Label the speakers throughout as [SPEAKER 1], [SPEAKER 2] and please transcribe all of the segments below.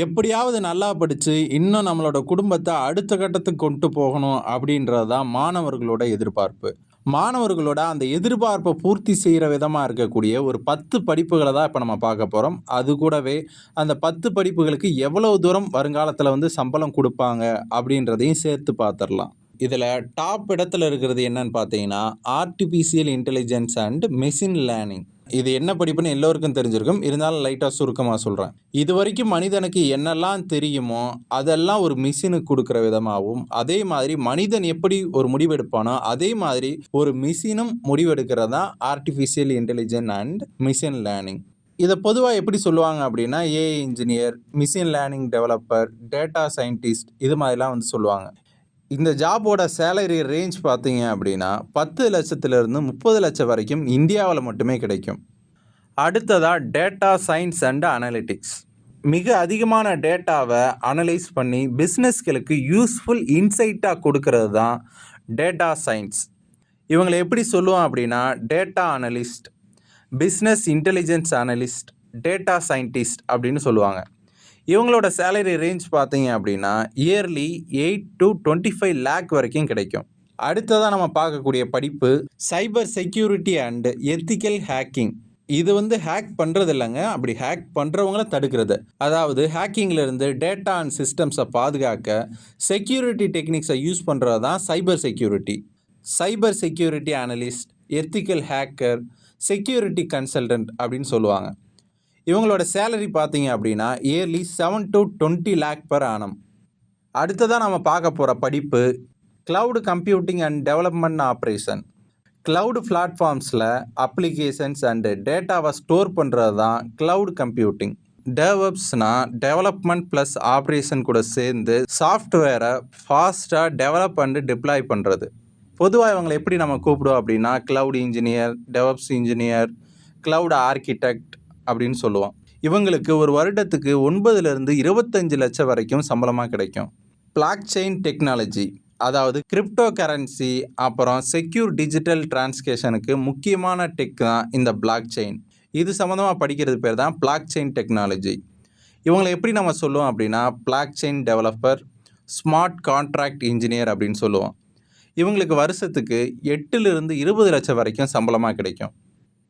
[SPEAKER 1] எப்படியாவது நல்லா படிச்சு, இன்னும் நம்மளோட குடும்பத்த அடுத்த கட்டத்துக்கு கொண்டு போகணும் அப்படின்றது தான் மாணவர்களோட எதிர்பார்ப்பு. மாணவர்களோட அந்த எதிர்பார்ப்ப பூர்த்தி செய்ற விதமா இருக்கக்கூடிய ஒரு 10 படிப்புகள தான் இப்ப நம்ம பார்க்க போறோம். அது கூடவே அந்த 10 படிப்புகளுக்கு எவ்வளவு தூரம் வருங்காலத்துல சம்பளம் குடுப்பாங்க அப்படின்றதையும் சேர்த்து பார்த்துரலாம். இதுல டாப் இடத்துல இருக்கிறது என்னன்னு பார்த்தீங்கன்னா, artificial intelligence and machine learning. இது என்ன படிப்புன்னு எல்லோருக்கும் தெரிஞ்சிருக்கும். இருந்தாலும் லைட்டா சுருக்கமா சொல்றேன். இதுவரைக்கும் மனிதனுக்கு என்னெல்லாம் தெரியுமோ, அதெல்லாம் ஒரு மிஷினுக்கு குடுக்குற விதமாவும், அதே மாதிரி மனிதன் எப்படி ஒரு முடிவெடுப்பானோ, அதே மாதிரி ஒரு மிஷினும் முடிவெடுக்கிறது தான் artificial intelligence and machine learning. இத பொதுவா எப்படி சொல்லுவாங்க அப்படின்னா, AI engineer, machine learning developer, data scientist இது மாதிரிலாம் சொல்லுவாங்க. இந்த ஜாபோட சேலரி ரேஞ்ச் பார்த்தீங்க அப்படின்னா 10 லட்சத்திலிருந்து 30 லட்சம் வரைக்கும் இந்தியாவில் மட்டுமே கிடைக்கும். அடுத்ததா டேட்டா சயின்ஸ் அண்ட் அனலிட்டிக்ஸ். மிக அதிகமான டேட்டாவை அனலைஸ் பண்ணி பிஸ்னஸ்களுக்கு யூஸ்ஃபுல் இன்சைட்டாக கொடுக்கறது தான் டேட்டா சயின்ஸ். இவங்களை எப்படி சொல்லுவோம் அப்படின்னா data analyst, business intelligence analyst, data scientist அப்படின்னு சொல்லுவாங்க. இவங்களோட சேலரி ரேஞ்ச் பார்த்தீங்க அப்படின்னா இயர்லி 8 to 25 லேக் வரைக்கும் கிடைக்கும். அடுத்ததாக நம்ம பார்க்கக்கூடிய படிப்பு cyber security and ethical hacking. இது ஹேக் பண்ணுறது இல்லைங்க, அப்படி ஹேக் பண்ணுறவங்கள தடுக்கிறது. அதாவது ஹேக்கிங்லேருந்து டேட்டா அண்ட் சிஸ்டம்ஸை பாதுகாக்க செக்யூரிட்டி டெக்னிக்ஸை யூஸ் பண்ணுறது தான் cyber security. Cyber security analyst, ethical hacker, security consultant அப்படின்னு சொல்லுவாங்க. இவங்களோட சேலரி பார்த்தீங்க அப்படின்னா yearly 7 to 20 lakh per annum. அடுத்ததாக நம்ம பார்க்க போகிற படிப்பு cloud computing and development operation. Cloud பிளாட்ஃபார்ம்ஸில் அப்ளிகேஷன்ஸ் அண்டு டேட்டாவை ஸ்டோர் பண்ணுறது தான் க்ளவுட் கம்ப்யூட்டிங். டெவப்ஸ்னால் டெவலப்மெண்ட் ப்ளஸ் ஆப்ரேஷன் கூட சேர்ந்து சாஃப்ட்வேரை ஃபாஸ்ட்டாக டெவலப் அண்டு டிப்ளாய் பண்ணுறது. பொதுவாக இவங்களை எப்படி நம்ம கூப்பிடுவோம் அப்படின்னா cloud engineer, DevOps engineer, cloud architect அப்படின்னு சொல்லுவோம். இவங்களுக்கு ஒரு வருடத்துக்கு 9லேருந்து 25 லட்சம் வரைக்கும் சம்பளமாக கிடைக்கும். பிளாக் செயின் டெக்னாலஜி, அதாவது கிரிப்டோ கரன்சி, அப்புறம் செக்யூர் டிஜிட்டல் டிரான்ஸ்கேஷனுக்கு முக்கியமான டெக் தான் இந்த பிளாக் செயின். இது சம்மந்தமாக படிக்கிறது பேர் தான் பிளாக் செயின் டெக்னாலஜி. இவங்களை எப்படி நம்ம சொல்லுவோம் அப்படின்னா block chain developer, smart contract engineer அப்படின்னு சொல்லுவோம். இவங்களுக்கு வருஷத்துக்கு 8லேருந்து 20 லட்சம் வரைக்கும் சம்பளமாக கிடைக்கும்.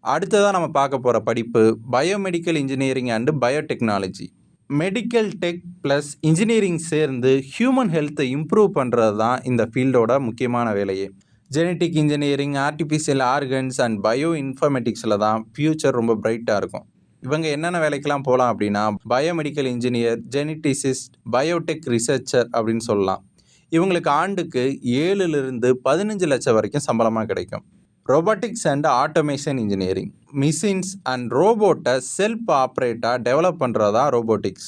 [SPEAKER 1] அடுத்ததாக நம்ம பார்க்க போகிற படிப்பு biomedical engineering and biotechnology. Medical tech plus engineering சேர்ந்து ஹியூமன் ஹெல்த்தை இம்ப்ரூவ் பண்ணுறது தான் இந்த ஃபீல்டோட முக்கியமான வேலையே. Genetic engineering, artificial organs and bio இன்ஃபர்மேட்டிக்ஸில் தான் ஃப்யூச்சர் ரொம்ப பிரைட்டாக இருக்கும். இவங்க என்னென்ன வேலைக்கெல்லாம் போகலாம் அப்படின்னா பயோமெடிக்கல் இன்ஜினியர், ஜெனட்டிசிஸ்ட், பயோடெக் ரிசர்ச்சர் அப்படின்னு சொல்லலாம். இவங்களுக்கு ஆண்டுக்கு 7லேருந்து 15 லட்சம் வரைக்கும் சம்பளமாக கிடைக்கும். Robotics and automation engineering. Machines and ரோபோட்டை செல்ஃப் ஆப்ரேட்டாக டெவலப் பண்ணுறதா ரோபோட்டிக்ஸ்.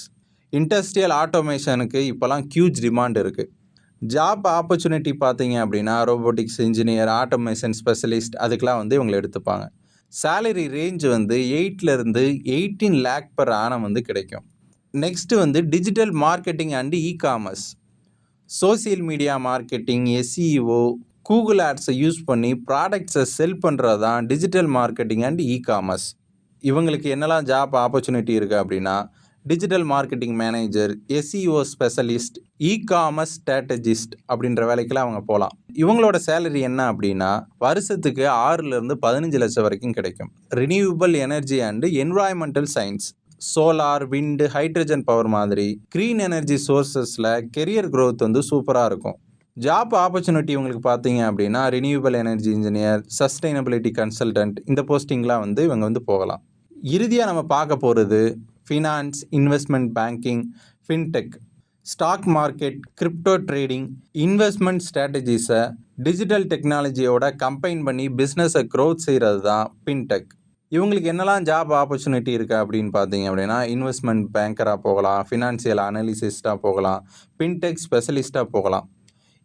[SPEAKER 1] இண்டஸ்ட்ரியல் ஆட்டோமேஷனுக்கு இப்போலாம் ஹியூஜ் டிமாண்ட் இருக்குது. ஜாப் ஆப்பர்ச்சுனிட்டி பார்த்தீங்க அப்படின்னா ரோபோட்டிக்ஸ் இன்ஜினியர், ஆட்டோமேஷன் ஸ்பெஷலிஸ்ட் அதுக்கெலாம் இவங்களை எடுத்துப்பாங்க. சேலரி ரேஞ்ச் 8லேருந்து 18 லேக் பர் ஆனம் கிடைக்கும். Next digital marketing and e-commerce. Social media marketing, SEO, Google ஆட்ஸை யூஸ் பண்ணி ப்ராடக்ட்ஸை செல் பண்ணுறது தான் டிஜிட்டல் மார்க்கெட்டிங் அண்ட் இ-காமர்ஸ். இவங்களுக்கு என்னெல்லாம் ஜாப் ஆப்பர்ச்சுனிட்டி இருக்குது அப்படின்னா digital marketing manager, SEO specialist, e-commerce strategist அப்படின்ற வேலைக்கெல்லாம் அவங்க போகலாம். இவங்களோட சேலரி என்ன அப்படின்னா வருஷத்துக்கு 6லேருந்து 15 லட்சம் வரைக்கும் கிடைக்கும். Renewable energy and environmental science, solar, wind, hydrogen power மாதிரி க்ரீன் எனர்ஜி சோர்ஸஸில் கெரியர் க்ரோத் சூப்பராக இருக்கும். ஜாப் ஆப்பர்ச்சுனிட்டி இவங்களுக்கு பார்த்தீங்க அப்படின்னா renewable energy engineer, sustainability consultant இந்த போஸ்டிங்லாம் இவங்க போகலாம். இறுதியாக நம்ம பார்க்க போகிறது finance, investment banking, fintech, stock market, crypto trading, investment ஸ்ட்ராட்டஜிஸை டிஜிட்டல் டெக்னாலஜியோட கம்பைன் பண்ணி பிஸ்னஸை க்ரோத் செய்கிறது தான் ஃபின்டெக். இவங்களுக்கு என்னெல்லாம் ஜாப் ஆப்பர்ச்சுனிட்டி இருக்குது அப்படின்னு பார்த்தீங்க அப்படின்னா இன்வெஸ்ட்மெண்ட் பேங்கராக போகலாம், ஃபினான்சியல் அனாலிசிஸ்ட்டாக போகலாம், ஃபின்டெக் ஸ்பெஷலிஸ்ட்டாக போகலாம்.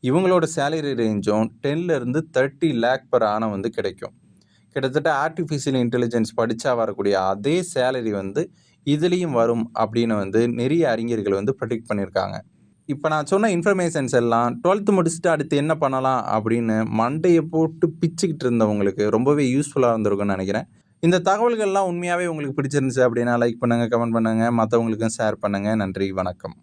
[SPEAKER 1] இவங்களோட சேலரி ரேஞ்சும் 10லேருந்து 30 லேக் பர் ஆனம் கிடைக்கும். கிட்டத்தட்ட ஆர்டிஃபிஷியல் இன்டெலிஜென்ஸ் படித்தா வரக்கூடிய அதே சேலரி இதுலேயும் வரும் அப்படின்னு நிறைய அறிஞர்கள் ப்ரெடிக்ட் பண்ணியிருக்காங்க. இப்போ நான் சொன்ன இன்ஃபர்மேஷன்ஸ் எல்லாம் 12th முடிச்சுட்டு அடுத்து என்ன பண்ணலாம் அப்படின்னு மண்டையை போட்டு பிச்சுக்கிட்டு இருந்தவங்களுக்கு ரொம்பவே யூஸ்ஃபுல்லாக இருந்திருக்குன்னு நினைக்கிறேன். இந்த தகவல்கள்லாம் உண்மையாவே உங்களுக்கு பிடிச்சிருந்துச்சு அப்படின்னா லைக் பண்ணுங்க, கமெண்ட் பண்ணுங்க, மத்தவங்களுக்கும் ஷேர் பண்ணுங்க. நன்றி, வணக்கம்.